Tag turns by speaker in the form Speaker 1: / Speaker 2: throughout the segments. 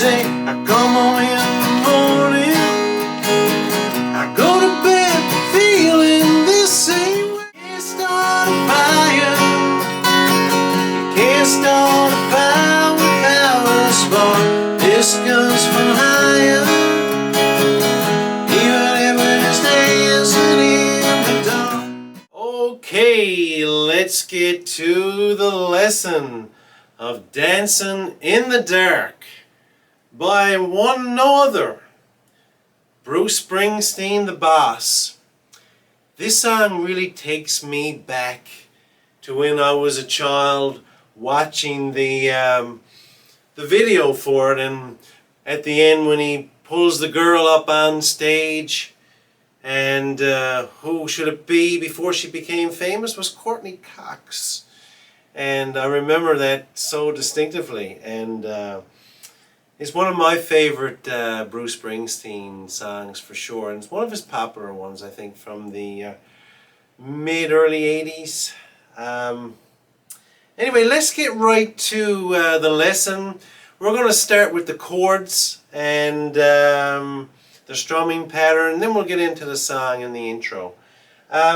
Speaker 1: say I come home in the morning, I go to bed feeling the same way. Can't start a fire, you can't start a fire without a spark. This comes from higher, even if we're just dancing in the dark. Okay, let's get to the lesson of Dancing in the Dark by no other, Bruce Springsteen, the boss. This song really takes me back to when I was a child watching the video for it, and at the end when he pulls the girl up on stage, and who should it be before she became famous was Courtney Cox. And I remember that so distinctively, and it's one of my favorite Bruce Springsteen songs for sure, and it's one of his popular ones, I think, from the mid-early 80s. Anyway, let's get right to the lesson. We're going to start with the chords and the strumming pattern, and then we'll get into the song and the intro.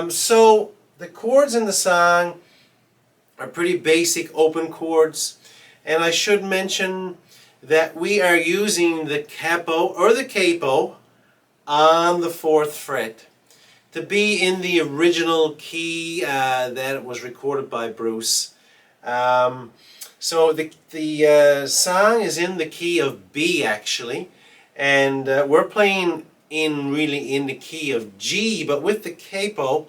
Speaker 1: So the chords in the song are pretty basic open chords, and I should mention that we are using the capo or the capo on the 4th fret to be in the original key that it was recorded by Bruce. So the song is in the key of B actually, and we're playing really in the key of G, but with the capo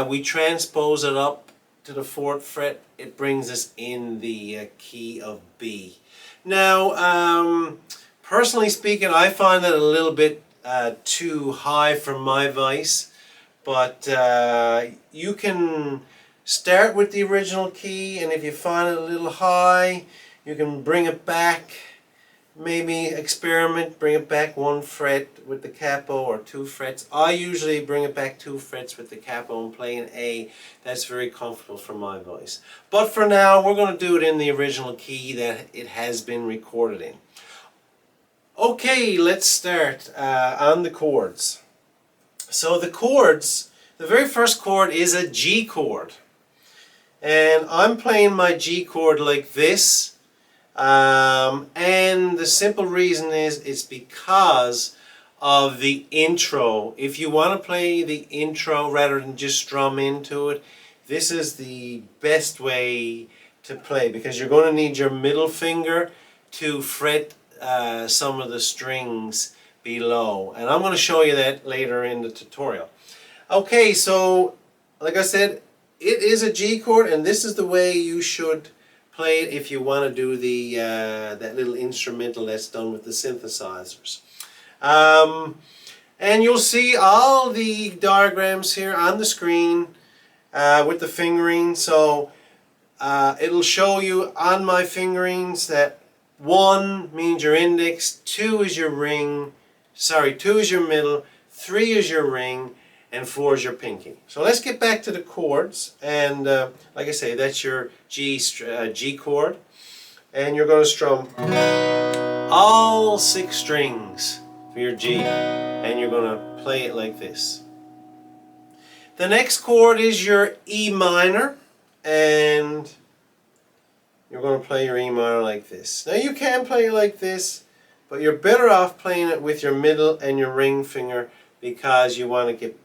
Speaker 1: we transpose it up to the 4th fret. It brings us in the key of B. Now, personally speaking, I find that a little bit too high for my voice, but you can start with the original key, and if you find it a little high, you can bring it back. Maybe experiment, bring it back 1 fret with the capo or 2 frets. I usually bring it back 2 frets with the capo and play an A. That's very comfortable for my voice. But for now, we're going to do it in the original key that it has been recorded in. Okay, let's start on the chords. So the chords, the very first chord is a G chord. And I'm playing my G chord like this. And the simple reason is it's because of the intro. If you want to play the intro rather than just strum into it, this is the best way to play, because you're going to need your middle finger to fret some of the strings below, and I'm going to show you that later in the tutorial. Okay, so like I said, it is a G chord, and this is the way you should play it if you want to do the that little instrumental that's done with the synthesizers. And you'll see all the diagrams here on the screen with the fingering. So it'll show you on my fingerings that 1 means your index, 2 is your ring, 2 is your middle, 3 is your ring, and 4 is your pinky. So let's get back to the chords, and like I say, that's your G chord, and you're going to strum all 6 strings for your G, and you're going to play it like this. The next chord is your E minor, and you're going to play your E minor like this. Now you can play it like this, but you're better off playing it with your middle and your ring finger, because you want to get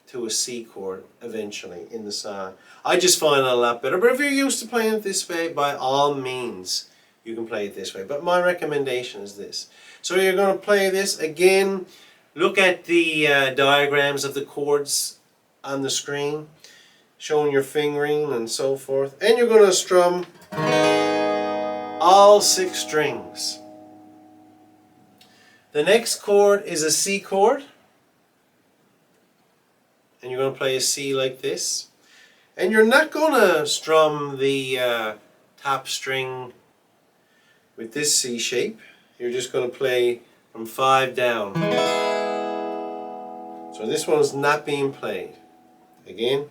Speaker 1: to a C chord eventually in the song. I just find it a lot better, but if you're used to playing it this way, by all means you can play it this way, but my recommendation is this. So you're going to play this again. Look at the diagrams of the chords on the screen showing your fingering and so forth, and you're going to strum all 6 strings. The next chord is a C chord, and you're going to play a C like this, and you're not going to strum the top string with this C shape. You're just going to play from 5 down. So this one's not being played. Again.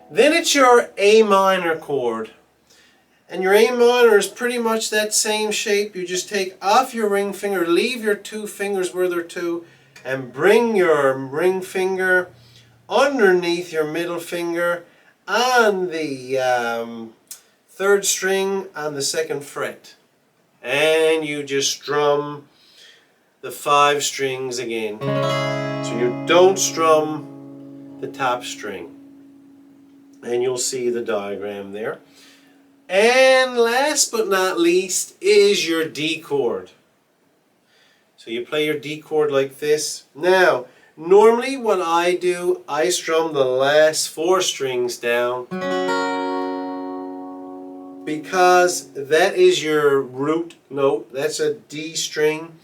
Speaker 1: Then it's your A minor chord, And your A minor is pretty much that same shape. You just take off your ring finger, leave your two fingers where they're two, and bring your ring finger underneath your middle finger on the third string on the second fret. And you just strum the 5 strings again. So you don't strum the top string. And you'll see the diagram there. And last but not least is your D chord. So you play your D chord like this. Now, normally what I do, I strum the last 4 strings down because that is your root note. That's a D string.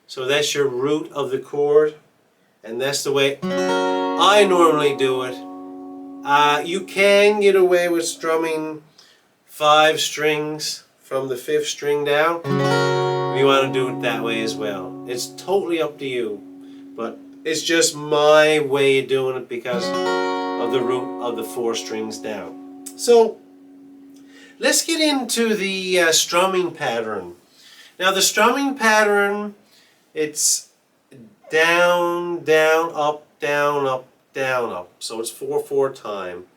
Speaker 1: So that's your root of the chord. And that's the way I normally do it. You can get away with strumming 5 strings from the 5th string down. You want to do it that way as well. It's totally up to you, but it's just my way of doing it because of the root of the 4 strings down. So let's get into the strumming pattern. Now the strumming pattern, it's down, down, up, down, up, down, up. So it's 4/4 time.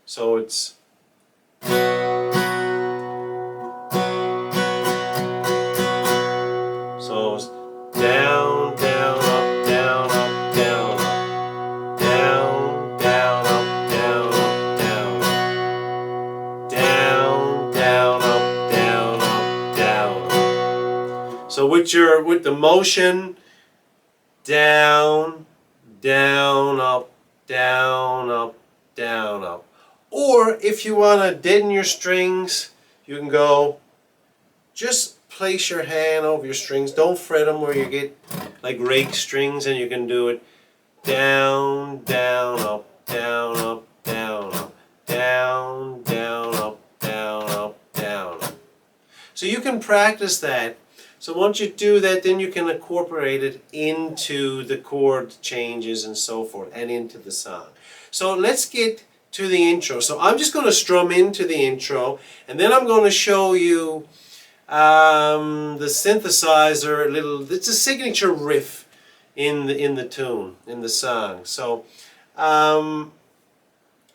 Speaker 1: So it's down, down, up, down, up, down, up. Down, down, up, down, up, down, up. Down, down, up, down, up, down, up. So with the motion, down, down, up, down, up, down, up. Or if you want to deaden your strings, you can go just place your hand over your strings. Don't fret them where you get like rake strings, and you can do it down, down, up, down, up, down, up, down, down, up, down, up, down, up. So you can practice that. So once you do that, then you can incorporate it into the chord changes and so forth, and into the song. So let's get to the intro. So I'm just going to strum into the intro, and then I'm going to show you the synthesizer. It's a signature riff in the tune, in the song. So and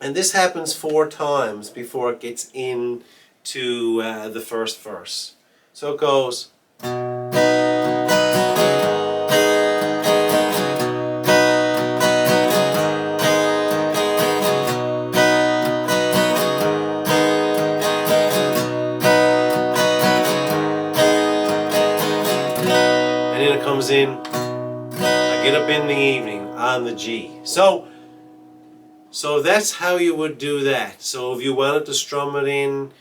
Speaker 1: this happens 4 times before it gets into the first verse. So it goes. Comes in, I get up in the evening on the G. So that's how you would do that. So if you wanted to strum it in,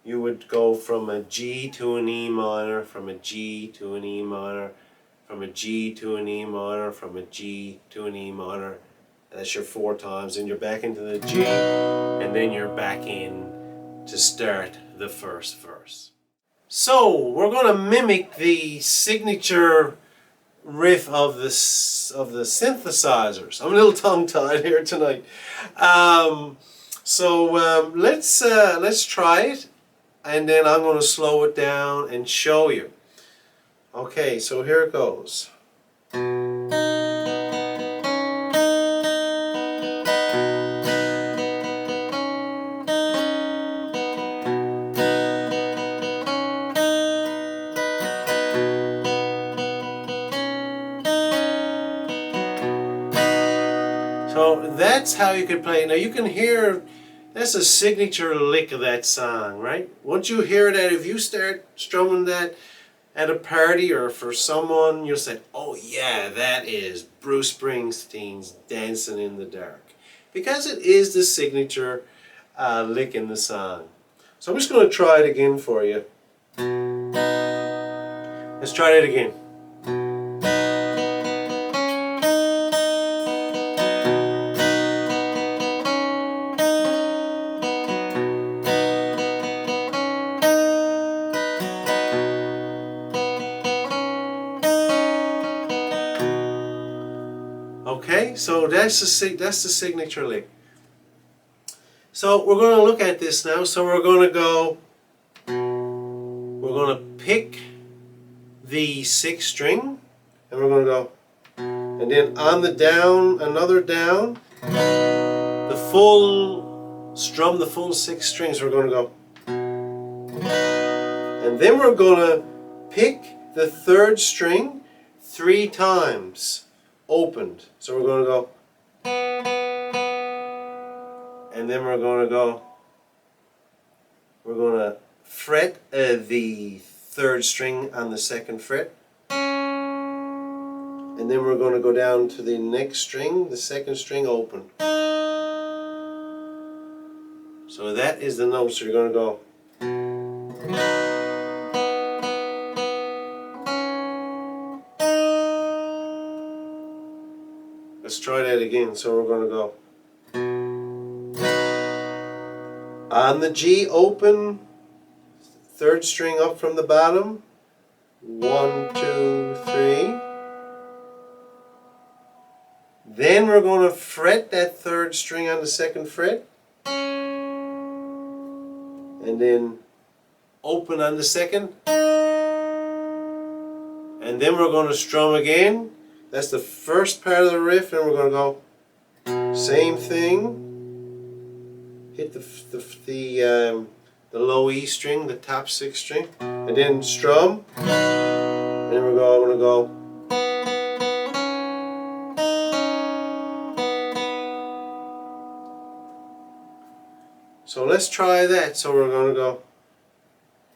Speaker 1: you would go from a G to an E minor, from a G to an E minor, from a G to an E minor, from a G to an E minor. That's your 4 times, and you're back into the G, and then you're back in to start the first verse. So we're going to mimic the signature riff of the synthesizers. I'm a little tongue-tied here tonight. Let's try it, and then I'm going to slow it down and show you. Okay, so here it goes. So that's how you can play. Now you can hear, that's a signature lick of that song, right? Once you hear that, if you start strumming that at a party or for someone, you'll say, oh yeah, that is Bruce Springsteen's Dancing in the Dark. Because it is the signature lick in the song. So I'm just going to try it again for you. Let's try it again. Okay, so that's the signature lick. So we're going to look at this now. So we're going to go we're going to pick the 6th string, and we're going to go, and then on the down, another down, the full strum, the full 6 strings, we're going to go, and then we're going to pick the 3rd string 3 times opened. So we're going to go, and then we're going to fret the 3rd string on the 2nd fret, and then we're going to go down to the next string, the 2nd string open. So that is the note. So you're going to go, let's try that again. So we're going to go on the G open, 3rd string up from the bottom, 1, 2, 3. Then we're going to fret that 3rd string on the 2nd fret, and then open on the 2nd, and then we're going to strum again. That's the first part of the riff, and we're going to go same thing. Hit the low E string, the top 6th string, and then strum, and then we're going to go. So let's try that. So we're going to go,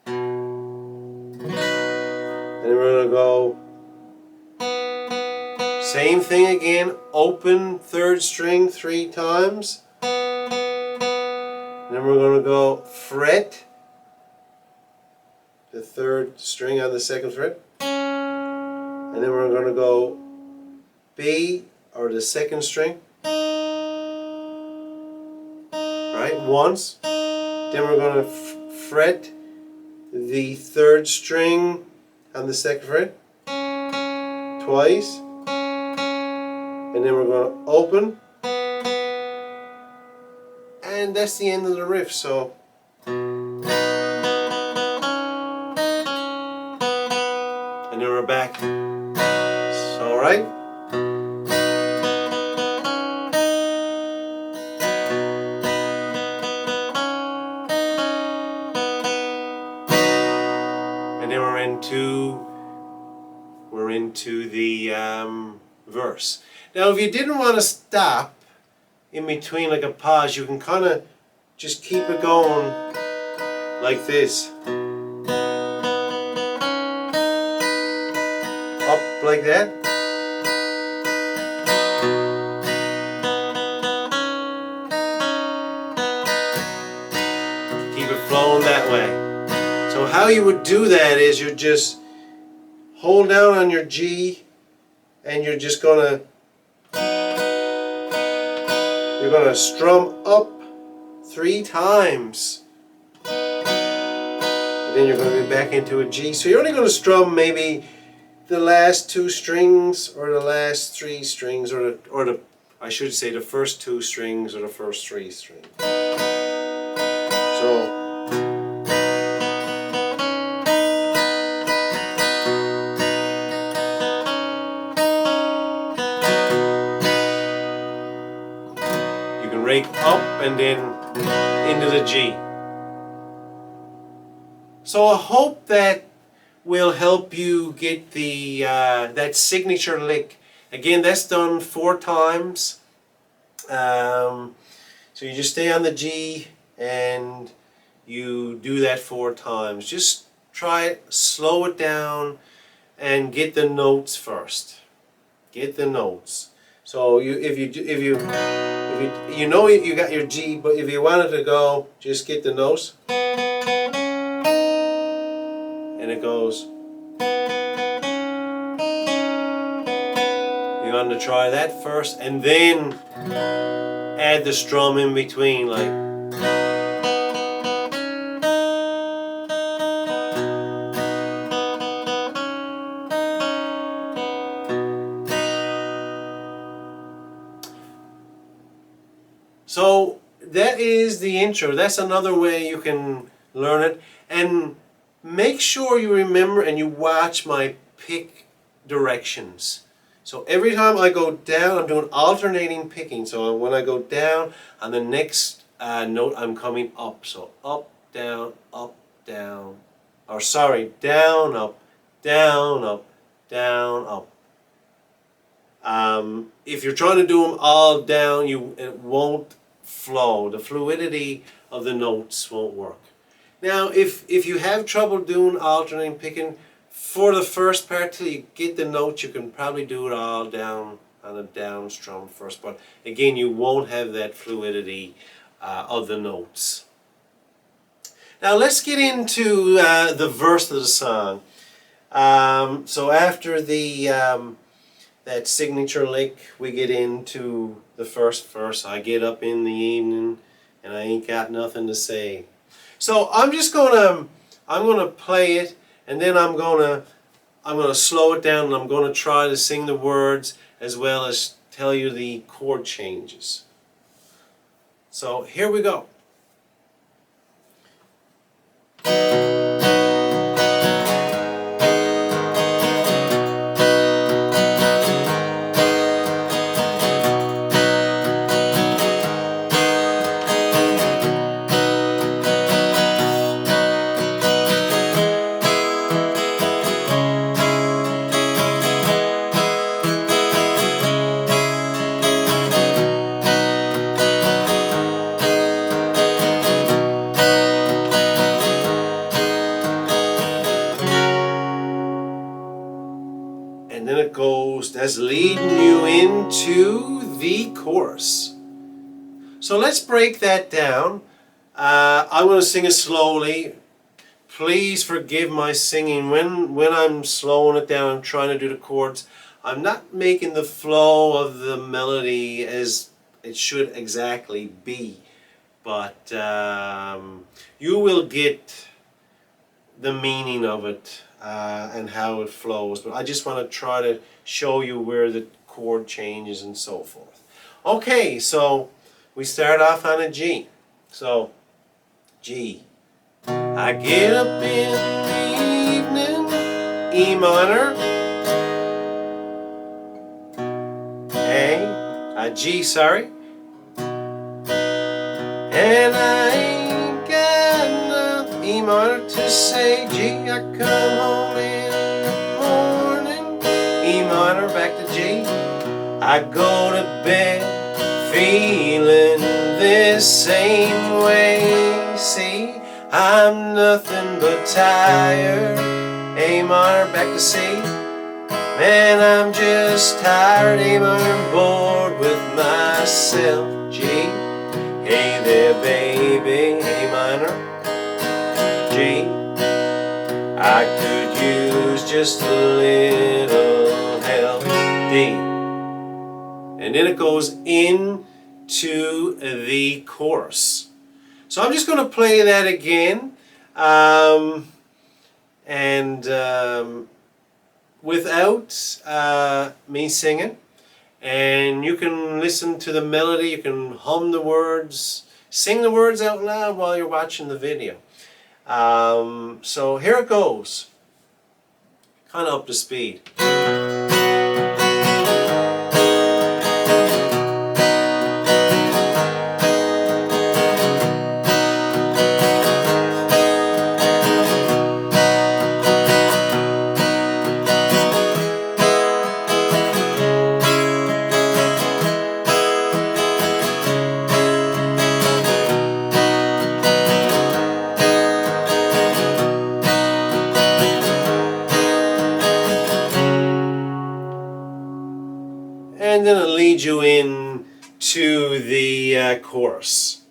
Speaker 1: and then we're going to go same thing again, open 3rd string 3 times. And then we're going to go fret the 3rd string on the 2nd fret, and then we're going to go B, or the 2nd string, right, once. Then we're going to fret the 3rd string on the 2nd fret twice, and then we're going to open. And that's the end of the riff. So and then we're back. So, alright. And then we're into the verse. Now, if you didn't want to stop in between, like a pause, you can kind of just keep it going like this, up like that, keep it flowing that way. So how you would do that is you just hold down on your G, and you're just gonna strum up 3 times, and then you're going to be back into a G. So you're only going to strum maybe the last 2 strings, or the last 3 strings, or I should say the first 2 strings or the first 3 strings. So rake up and then into the G. So I hope that will help you get the that signature lick. Again, that's done 4 times. So you just stay on the G and you do that 4 times. Just try it, slow it down, and get the notes first. Get the notes. So if you know you got your G, but if you wanted to go, just get the notes, and it goes. You want to try that first, and then add the strum in between, like. So that is the intro. That's another way you can learn it. And make sure you remember and you watch my pick directions. So every time I go down, I'm doing alternating picking. So when I go down, on the next note, I'm coming up. So up, down, down. Or sorry, down, up, down, up, down, up. If you're trying to do them all down, it won't flow. The fluidity of the notes won't work. Now, if you have trouble doing alternating picking, for the first part till you get the notes, you can probably do it all down on a down strum first. But again, you won't have that fluidity of the notes. Now let's get into the verse of the song. So after that signature lick, we get into the first verse. I get up in the evening and I ain't got nothing to say. So I'm gonna play it, and then I'm gonna slow it down, and I'm gonna try to sing the words as well as tell you the chord changes. So here we go. And then it goes, that's leading you into the chorus. So let's break that down. I'm going to sing it slowly. Please forgive my singing. When I'm slowing it down, I'm trying to do the chords. I'm not making the flow of the melody as it should exactly be. But you will get the meaning of it. And how it flows, but I just want to try to show you where the chord changes and so forth. Okay, so we start off on a G. So G. I get up in the evening, E minor, A, G, sorry, and I ain't got enough E minor to say G. I come home in the morning, E minor, back to G. I go to bed feeling this same way. See, I'm nothing but tired, A minor, back to C. Man, I'm just tired, A minor, bored with myself, G. Hey there, baby, A minor, G. I could use just a little help, D. And then it goes into the chorus. So I'm just going to play that again, without me singing. And you can listen to the melody, you can hum the words, sing the words out loud while you're watching the video. So here it goes, kind of up to speed. And then it'll lead you in to the chorus.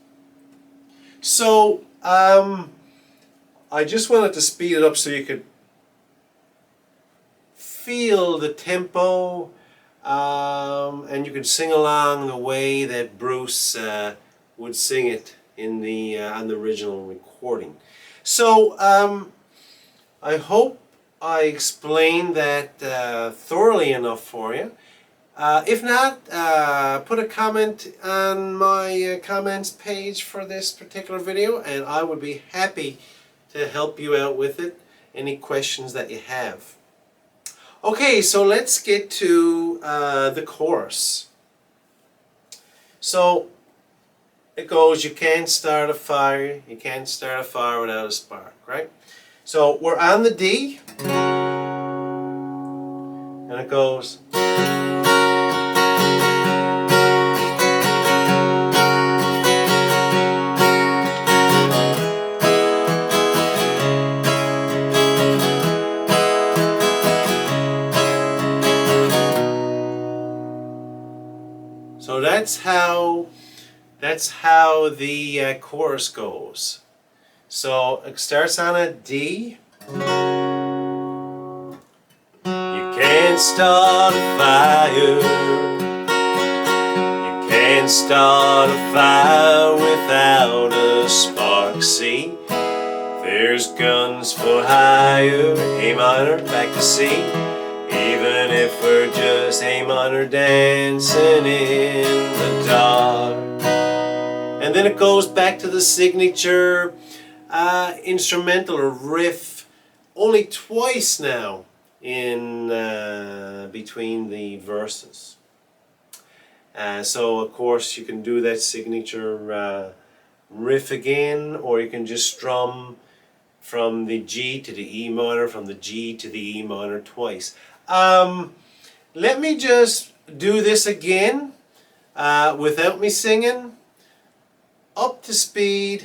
Speaker 1: So I just wanted to speed it up so you could feel the tempo, and you could sing along the way that Bruce would sing it in the on the original recording. So I hope I explained that thoroughly enough for you. If not, put a comment on my comments page for this particular video, and I would be happy to help you out with it, any questions that you have. Okay, so let's get to the chorus. So it goes, you can't start a fire, you can't start a fire without a spark, right? So we're on the D, and it goes. So that's how the chorus goes. So it starts on a D. You can't start a fire. You can't start a fire without a spark. See, there's guns for hire. A minor, back to C. Even if we're just A minor dancing in the dark. And then it goes back to the signature instrumental or riff only twice now in between the verses. So of course you can do that signature riff again, or you can just strum from the G to the E minor, from the G to the E minor twice. Let me just do this again without me singing, up to speed,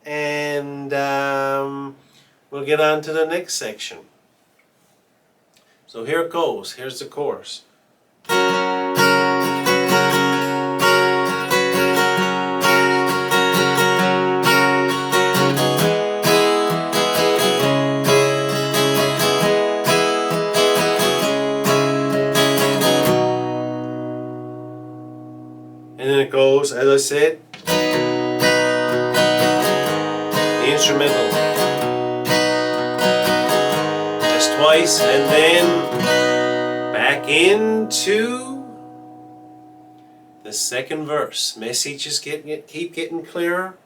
Speaker 1: and we'll get on to the next section. So here it goes. Here's the chorus. And then it goes, as I said, the instrumental. Just twice, and then back into the second verse. Message is keep getting clearer.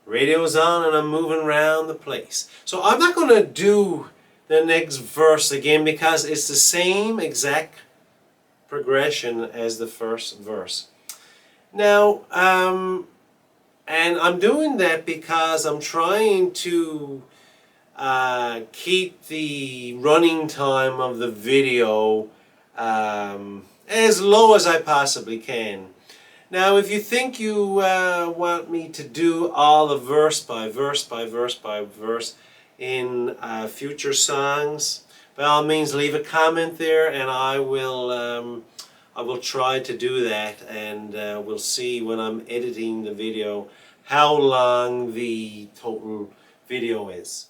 Speaker 1: Radio's on and I'm moving around the place. So I'm not going to do the next verse again because it's the same exact progression as the first verse. Now, and I'm doing that because I'm trying to keep the running time of the video as low as I possibly can. Now, if you think you want me to do all the verse by verse by verse by verse in future songs, by all means leave a comment there, and I will try to do that, and we'll see when I'm editing the video how long the total video is.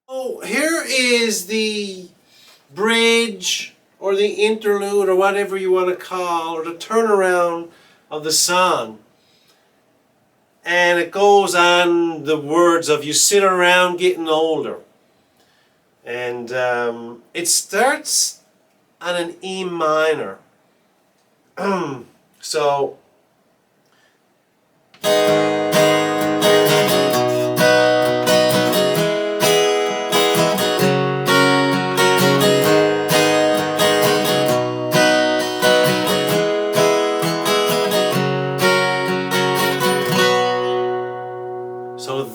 Speaker 1: So here is the bridge or the interlude or whatever you want to call, or the turnaround of the song. And it goes on the words of "you sit around getting older." And it starts on an E minor. So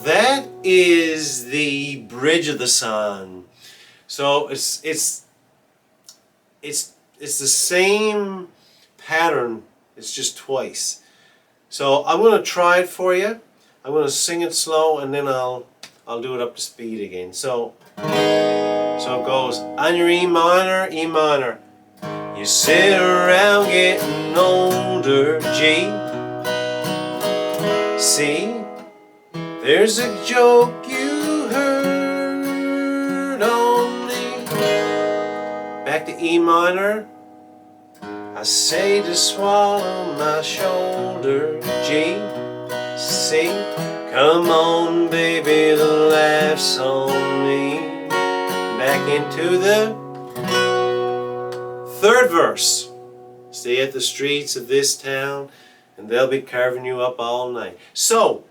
Speaker 1: that is the bridge of the song. So it's the same pattern, it's just twice. So I'm going to try it for you. I'm going to sing it slow, and then I'll do it up to speed again. So it goes on your E minor, E minor. You sit around getting older, G. C. There's a joke you heard on me. Back to E minor. I say to swallow my shoulder, G, C. Come on, baby, the laugh's on me. Back into the third verse. Stay at the streets of this town, and they'll be carving you up all night. So,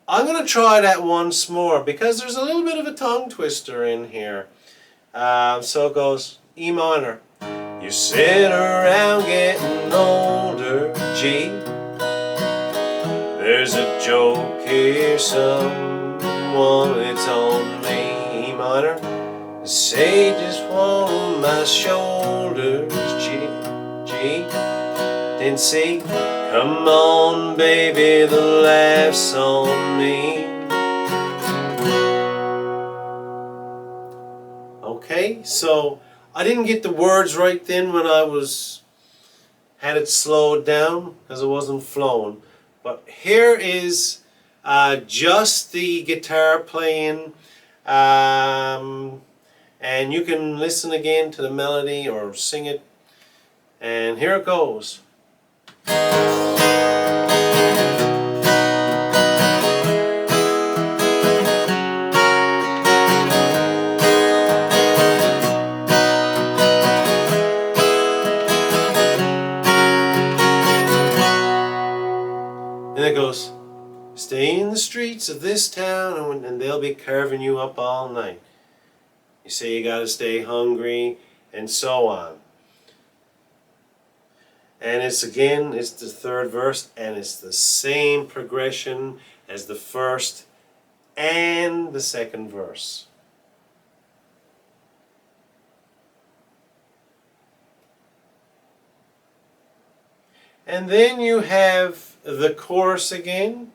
Speaker 1: I'm going to try that once more because there's a little bit of a tongue twister in here. So it goes E minor. You sit around getting older, G. There's a joke here, someone, it's on me. E minor. The sages on my shoulders, G. Then C. Come on, baby, the laugh's on me. Okay, so I didn't get the words right then when I had it slowed down because it wasn't flowing. But here is just the guitar playing, and you can listen again to the melody or sing it. And here it goes. And it goes, stay in the streets of this town and they'll be carving you up all night. You say you gotta stay hungry and so on. And it's the third verse, and it's the same progression as the first and the second verse. And then you have the chorus again.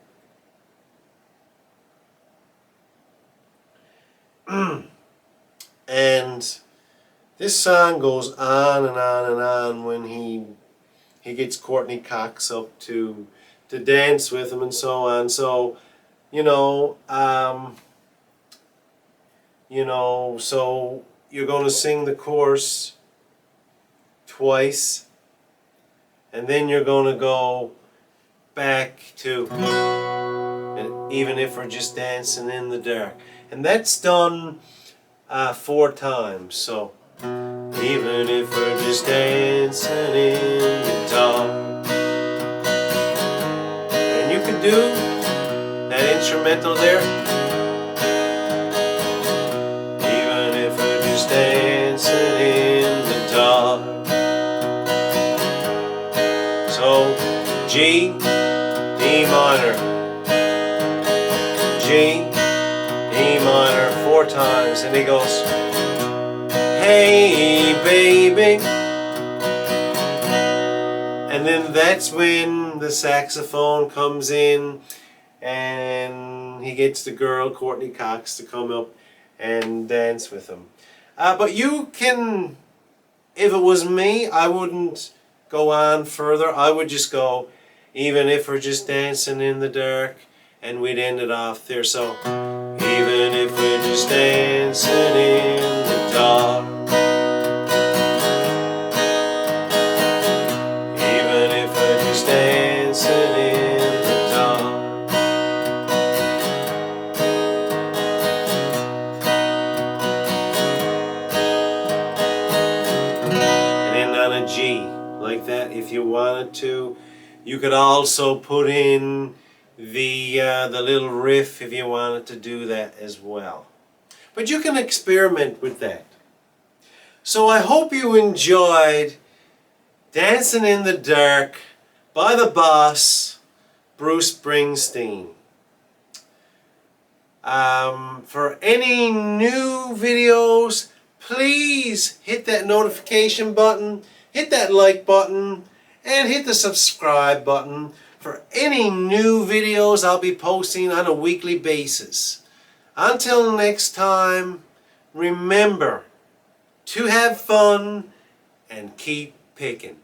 Speaker 1: And this song goes on and on and on when he gets Courtney Cox up to dance with him and so on. So, so you're going to sing the chorus twice, and then you're going to go back to even if we're just dancing in the dark, and that's done 4 times. So even if we're just dancing in the dark, and you can do that instrumental there. Even if we're just dancing in the dark. So G, E minor, G, E minor 4 times, and he goes, hey baby. And then that's when the saxophone comes in and he gets the girl, Courtney Cox, to come up and dance with him. But you can, if it was me, I wouldn't go on further. I would just go, even if we're just dancing in the dark, and we'd end it off there. So, even if we're just dancing in the dark, even if we're just dancing in the dark. And then on a G, like that, if you wanted to. You could also put in the little riff if you wanted to do that as well. But you can experiment with that. So I hope you enjoyed Dancing in the Dark by the boss, Bruce Springsteen. For any new videos, please hit that notification button, hit that like button, and hit the subscribe button for any new videos I'll be posting on a weekly basis. Until next time, remember to have fun and keep picking.